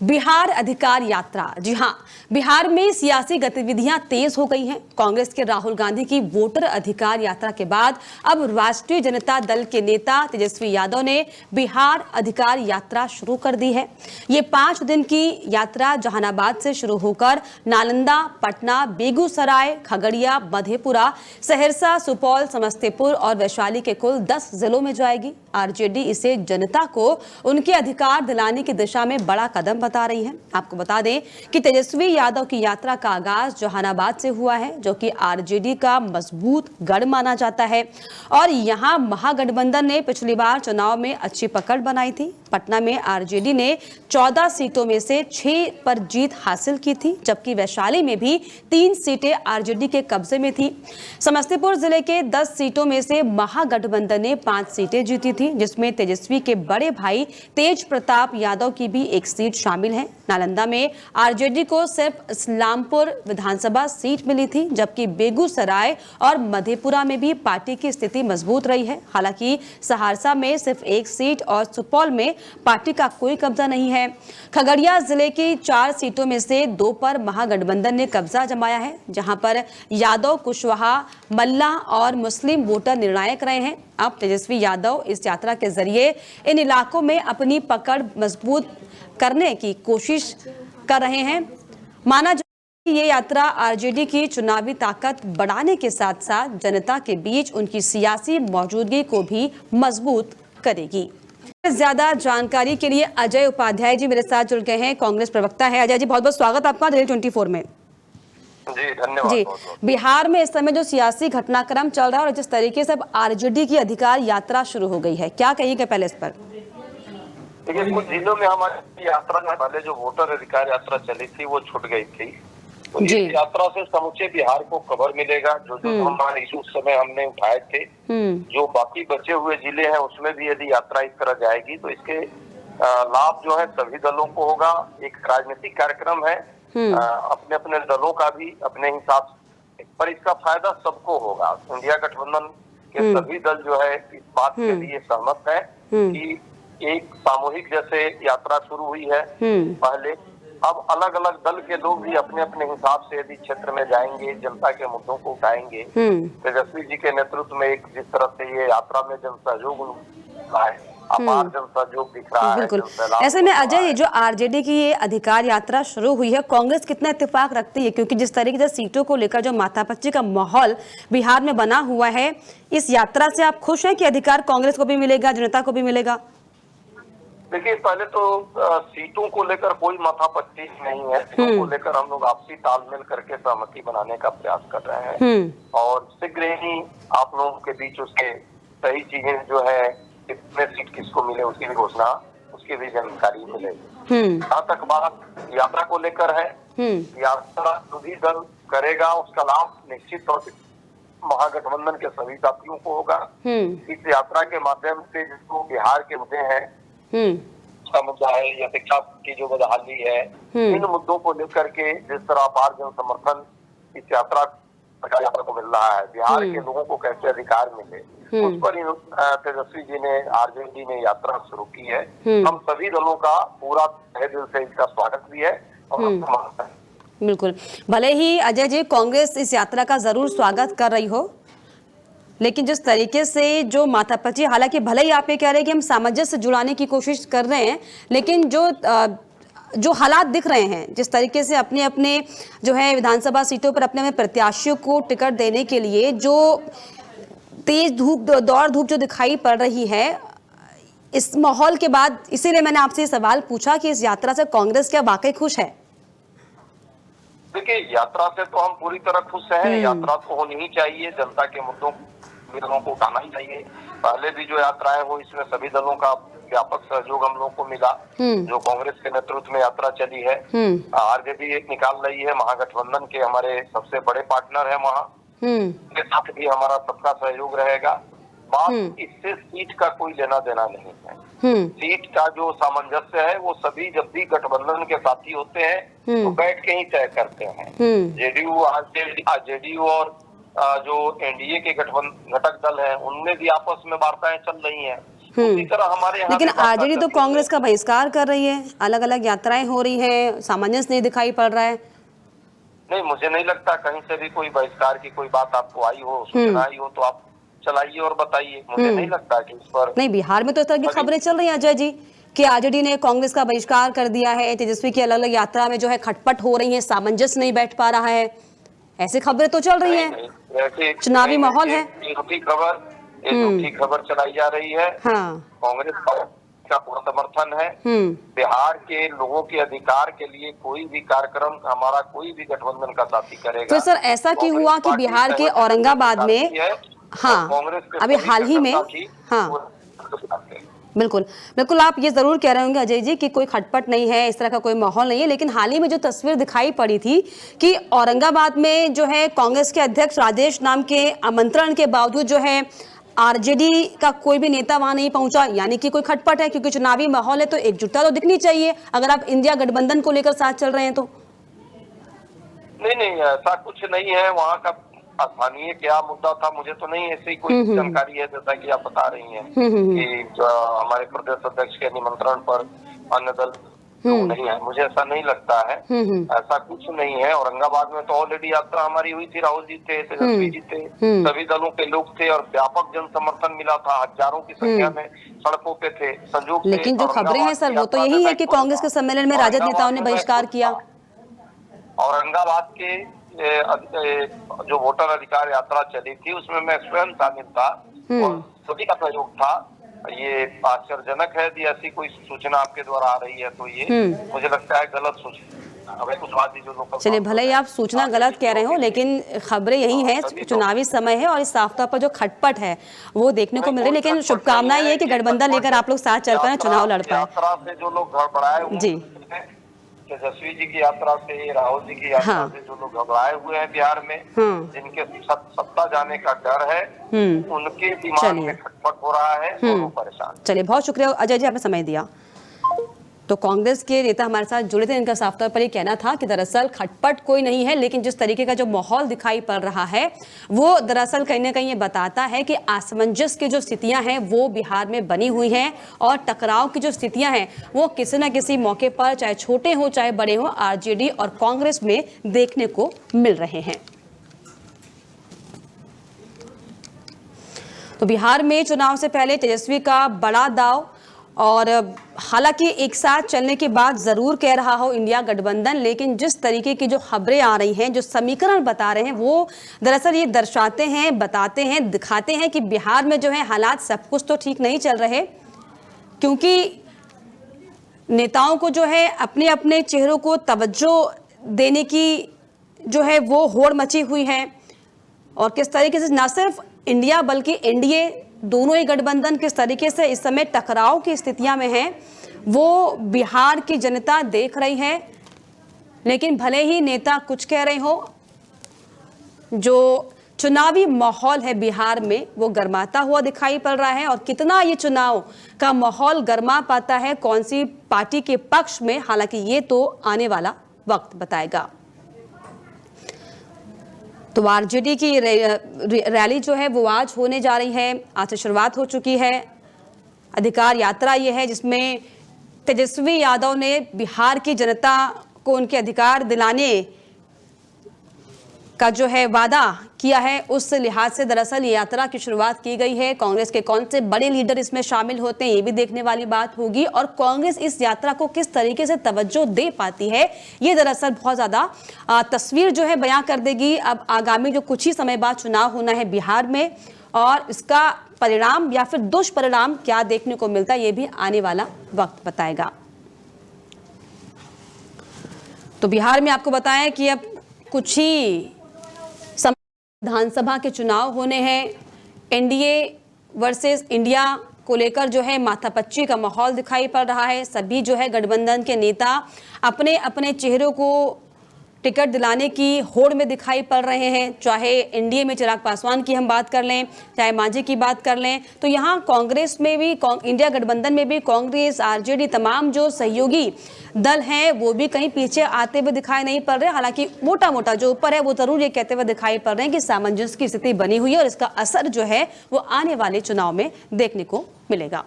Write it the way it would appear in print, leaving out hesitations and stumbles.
बिहार अधिकार यात्रा। जी हां, बिहार में सियासी गतिविधियां तेज हो गई हैं। कांग्रेस के राहुल गांधी की वोटर अधिकार यात्रा के बाद अब राष्ट्रीय जनता दल के नेता तेजस्वी यादव ने बिहार अधिकार यात्रा शुरू कर दी है। ये 5 दिन की यात्रा जहानाबाद से शुरू होकर नालंदा, पटना, बेगूसराय, खगड़िया, मधेपुरा, सहरसा, सुपौल, समस्तीपुर और वैशाली के कुल 10 जिलों में जाएगी। आरजेडी इसे जनता को उनके अधिकार दिलाने की दिशा में बड़ा कदम बता रही है। आपको बता दें कि तेजस्वी यादव की यात्रा का आगाज जहानाबाद से हुआ है, जो कि आरजेडी का मजबूत गढ़ माना जाता है और यहां महागठबंधन ने पिछली बार चुनाव में अच्छी पकड़ बनाई थी। पटना में आरजेडी ने 14 सीटों में से 6 पर जीत हासिल की थी, जबकि वैशाली में भी 3 सीटें आरजेडी के कब्जे में थी। समस्तीपुर जिले के 10 सीटों में से महागठबंधन ने 5 सीटें जीती थी, जिसमें तेजस्वी के बड़े भाई तेज प्रताप यादव की भी एक सीट शामिल है। नालंदा में आरजेडी को सिर्फ इस्लामपुर विधानसभा सीट मिली थी, जबकि बेगूसराय और मधेपुरा में भी पार्टी की स्थिति मजबूत रही है। हालांकि सहरसा में सिर्फ 1 सीट और सुपौल में पार्टी का कोई कब्जा नहीं है। खगड़िया जिले की 4 सीटों में से 2 पर महागठबंधन ने कब्जा जमाया है, जहां पर यादव, कुशवाहा, मल्ला और मुस्लिम वोटर निर्णायक रहे हैं। अब तेजस्वी यादव इस यात्रा के जरिए इन इलाकों में अपनी पकड़ मजबूत करने की कोशिश कर रहे हैं। माना जाता है कि ये यात्रा आरजेडी की चुनावी ताकत बढ़ाने के साथ साथ जनता के बीच उनकी सियासी मौजूदगी को भी मजबूत करेगी। ज्यादा जानकारी के लिए अजय उपाध्याय जी मेरे साथ जुड़ गए हैं, कांग्रेस प्रवक्ता है। अजय जी, बहुत बहुत स्वागत आपका दिल्ली 24 में। जी धन्यवाद। जी, बिहार में इस समय जो सियासी घटनाक्रम चल रहा है और जिस तरीके से अब आरजेडी की अधिकार यात्रा शुरू हो गई है, क्या कहिएगा पहले इस पर? देखिए, कुछ जिलों में हमारी यात्रा में पहले जो वोटर अधिकार यात्रा चली थी वो छूट गई थी। तो इस यात्रा से समूचे बिहार को कवर मिलेगा। जो हमारे इशू उस समय हमने उठाए थे, जो बाकी बचे हुए जिले हैं उसमें भी यदि यात्रा इस तरह जाएगी तो इसके लाभ जो है सभी दलों को होगा। एक राजनीतिक कार्यक्रम है, अपने अपने दलों का भी अपने हिसाब से, पर इसका फायदा सबको होगा। इंडिया गठबंधन के सभी दल जो है इस बात के लिए सहमत है कि एक सामूहिक जैसे यात्रा शुरू हुई है पहले, अब अलग अलग दल के लोग भी अपने अपने हिसाब से यदि क्षेत्र में जाएंगे, जनता के मुद्दों को उठाएंगे। तेजस्वी जी के नेतृत्व में एक जिस तरह से ये यात्रा में जन सहयोग है, अपार जन सहयोग दिख रहा है। बिल्कुल। ऐसे में अजय, ये जो आरजेडी की ये अधिकार यात्रा शुरू हुई है, कांग्रेस कितना इत्तेफाक रखती है? क्योंकि जिस तरीके से सीटों को लेकर जो माथापच्ची का माहौल बिहार में बना हुआ है, इस यात्रा से आप खुश हैं कि अधिकार कांग्रेस को भी मिलेगा, जनता को भी मिलेगा? देखिए, पहले तो सीटों को लेकर कोई माथापच्ची नहीं है। सीटों को लेकर हम लोग आपसी तालमेल करके सहमति बनाने का प्रयास कर रहे हैं और शीघ्र ही आप लोगों के बीच उसके सही चीजें जो है, कितने सीट किसको मिले उसकी भी घोषणा, उसकी भी जानकारी मिलेगी। जहाँ तक बात यात्रा को लेकर है, यात्रा जो भी दल करेगा उसका लाभ निश्चित तौर पर महागठबंधन के सभी साथियों को होगा। इस यात्रा के माध्यम से जिसको बिहार के मुद्दे हैं, मुद्दा है या शिक्षा की जो बदहाली है, इन मुद्दों को लेकर के जिस तरह अपार जन समर्थन इस यात्रा को मिल रहा है, बिहार के लोगों को कैसे अधिकार मिले, उस पर तेजस्वी जी ने, आरजेडी ने यात्रा शुरू की है। हम सभी दलों का पूरा तहे दिल से इसका स्वागत भी है और समर्थन है। बिल्कुल। भले ही अजय जी कांग्रेस इस यात्रा का जरूर स्वागत कर रही हो, लेकिन जिस तरीके से जो माथापच्ची, हालांकि भले ही आप ये कह रहे हैं कि हम सामंजस्य जुड़ाने की कोशिश कर रहे हैं, लेकिन जो हालात दिख रहे हैं, जिस तरीके से अपने अपने जो है विधानसभा सीटों पर अपने अपने प्रत्याशियों को टिकट देने के लिए जो तेज दौड़ धूप जो दिखाई पड़ रही है, इस माहौल के बाद इसीलिए मैंने आपसे ये सवाल पूछा कि इस यात्रा से कांग्रेस क्या वाकई खुश है? देखिए, यात्रा से तो हम पूरी तरह खुश हैं। यात्रा तो होनी ही चाहिए, जनता के मुद्दों को उठाना ही चाहिए। पहले भी जो यात्राएं हुई इसमें सभी दलों का व्यापक सहयोग हम लोगों को मिला। जो कांग्रेस के नेतृत्व में यात्रा चली है, आरजेडी एक निकाल रही है, महागठबंधन के हमारे सबसे बड़े पार्टनर है वहाँ, के साथ भी हमारा सबका सहयोग रहेगा। बात इससे सीट का कोई लेना देना नहीं है। सीट का जो सामंजस्य है वो सभी जब भी गठबंधन के साथी होते हैं तो बैठ के ही तय करते हैं। जेडीयू और जो एनडीए के घटक दल हैं उनमें भी आपस में वार्ताएं चल रही हैं। उसी तरह हमारे यहाँ लेकिन भी बात आरजेडी तो करती है। कांग्रेस का बहिष्कार कर रही है, अलग अलग यात्राएं हो रही है, सामंजस्य नहीं दिखाई पड़ रहा है। नहीं, मुझे नहीं लगता कहीं से भी कोई बहिष्कार की कोई बात आपको आई हो, सूचना आई हो तो आप चलाइए और बताइए। मुझे नहीं लगता कि इस पर नहीं, बिहार में तो इस तरह की खबरें चल रही हैं अजय जी कि आरजेडी ने कांग्रेस का बहिष्कार कर दिया है, तेजस्वी की अलग अलग यात्रा में जो है खटपट हो रही है, सामंजस्य नहीं बैठ पा रहा है, ऐसी खबरें तो चल रही हैं। चुनावी माहौल है। ये झूठी खबर चलाई जा रही है। हाँ। कांग्रेस का पूरा समर्थन है। बिहार के लोगों के अधिकार के लिए कोई भी कार्यक्रम हमारा कोई भी गठबंधन का साथी करेगा। तो सर ऐसा क्यों हुआ कि बिहार के औरंगाबाद में, हाँ, अभी हाल ही में, हाँ बिल्कुल बिल्कुल, आप ये जरूर कह रहे होंगे अजय जी कि कोई खटपट नहीं है, इस तरह का कोई माहौल नहीं है, लेकिन हाल ही में जो तस्वीर दिखाई पड़ी थी कि औरंगाबाद में जो है कांग्रेस के अध्यक्ष राजेश नाम के आमंत्रण के बावजूद जो है आरजेडी का कोई भी नेता वहां नहीं पहुंचा, यानी कि कोई खटपट है, क्योंकि चुनावी माहौल है तो एकजुटता तो दिखनी चाहिए अगर आप इंडिया गठबंधन को लेकर साथ चल रहे हैं तो। नहीं, ऐसा कुछ नहीं है। वहाँ का स्थानीय क्या मुद्दा था मुझे तो नहीं ऐसी कोई जानकारी है, जैसा कि आप बता रही हैं कि हमारे प्रदेश अध्यक्ष के निमंत्रण पर अन्य दल नहीं है, मुझे ऐसा नहीं लगता है। ऐसा कुछ नहीं है। औरंगाबाद में तो ऑलरेडी यात्रा हमारी हुई थी, राहुल जी थे, तेजस्वी जी थे, सभी दलों के लोग थे और व्यापक जन समर्थन मिला था, हजारों की संख्या में सड़कों पे थे। संयोग लेकिन जो खबरें हैं सर वो तो यही है कि कांग्रेस के सम्मेलन में राजद नेताओं ने बहिष्कार किया। औरंगाबाद के जो वोटर अधिकार यात्रा चली थी उसमें मैं स्वयं शामिल था और सभी का सहयोग था। ये आश्चर्यजनक है कि ऐसी कोई सूचना आपके द्वारा आ रही है तो ये मुझे लगता है गलत सूचना। जो लोग चलिए, भले ही आप सूचना गलत कह रहे हो, लेकिन खबरें यही हैं, चुनावी समय है और इस साफ तौर पर जो खटपट है वो देखने को मिल रही है। लेकिन शुभकामनाएं ये कि गठबंधन लेकर आप लोग साथ चल पाए, चुनाव लड़ पाए। यात्रा से जो लोग घबराए जी, तेजस्वी जी की यात्रा से, राहुल जी की यात्रा से जो लोग घबराए हुए हैं बिहार में, जिनके सत्ता जाने का डर है, उनके दिमाग में खटपट हो रहा है, वो परेशान। चलिए, बहुत शुक्रिया अजय जी, आपने समय दिया। तो कांग्रेस के नेता हमारे साथ जुड़े थे, इनका साफ तौर पर ये कहना था कि दरअसल खटपट कोई नहीं है, लेकिन जिस तरीके का जो माहौल दिखाई पड़ रहा है वो दरअसल कहीं ना कहीं ये बताता है कि असमंजस की जो स्थितियां हैं वो बिहार में बनी हुई हैं और टकराव की जो स्थितियां हैं वो किसी न किसी मौके पर, चाहे छोटे हो चाहे बड़े हो, आरजेडी और कांग्रेस में देखने को मिल रहे हैं। तो बिहार में चुनाव से पहले तेजस्वी का बड़ा दाव, और हालांकि एक साथ चलने की बात जरूर कह रहा हो इंडिया गठबंधन, लेकिन जिस तरीके की जो खबरें आ रही हैं, जो समीकरण बता रहे हैं, वो दरअसल ये दर्शाते हैं, बताते हैं, दिखाते हैं कि बिहार में जो है हालात सब कुछ तो ठीक नहीं चल रहे, क्योंकि नेताओं को जो है अपने अपने चेहरों को तवज्जो देने की जो है वो होड़ मची हुई है। और किस तरीके से न सिर्फ इंडिया बल्कि एनडीए दोनों ही गठबंधन किस तरीके से इस समय टकराव की स्थितियां में हैं वो बिहार की जनता देख रही है। लेकिन भले ही नेता कुछ कह रहे हो, जो चुनावी माहौल है बिहार में वो गर्माता हुआ दिखाई पड़ रहा है। और कितना ये चुनाव का माहौल गर्मा पाता है कौन सी पार्टी के पक्ष में, हालांकि ये तो आने वाला वक्त बताएगा। तो आरजेडी की रैली जो है वो आज होने जा रही है, आज से शुरुआत हो चुकी है। अधिकार यात्रा ये है जिसमें तेजस्वी यादव ने बिहार की जनता को उनके अधिकार दिलाने का जो है वादा किया है, उस लिहाज से दरअसल ये यात्रा की शुरुआत की गई है। कांग्रेस के कौन से बड़े लीडर इसमें शामिल होते हैं ये भी देखने वाली बात होगी, और कांग्रेस इस यात्रा को किस तरीके से तवज्जो दे पाती है ये दरअसल बहुत ज्यादा तस्वीर जो है बयां कर देगी। अब आगामी जो कुछ ही समय बाद चुनाव होना है बिहार में, और इसका परिणाम या फिर दुष्परिणाम क्या देखने को मिलता है ये भी आने वाला वक्त बताएगा। तो बिहार में आपको बताएं कि अब कुछ ही विधानसभा के चुनाव होने हैं। एनडीए वर्सेस इंडिया को लेकर जो है माथापच्ची का माहौल दिखाई पड़ रहा है। सभी जो है गठबंधन के नेता अपने अपने चेहरों को टिकट दिलाने की होड़ में दिखाई पड़ रहे हैं। चाहे एनडीए में चिराग पासवान की हम बात कर लें, चाहे मांझी की बात कर लें, तो यहाँ कांग्रेस में भी, इंडिया गठबंधन में भी कांग्रेस, आरजेडी, तमाम जो सहयोगी दल हैं वो भी कहीं पीछे आते हुए दिखाई नहीं पड़ रहे। हालांकि मोटा मोटा जो ऊपर है वो जरूर ये कहते हुए दिखाई पड़ रहे हैं कि सामंजस्य की स्थिति बनी हुई है और इसका असर जो है वो आने वाले चुनाव में देखने को मिलेगा।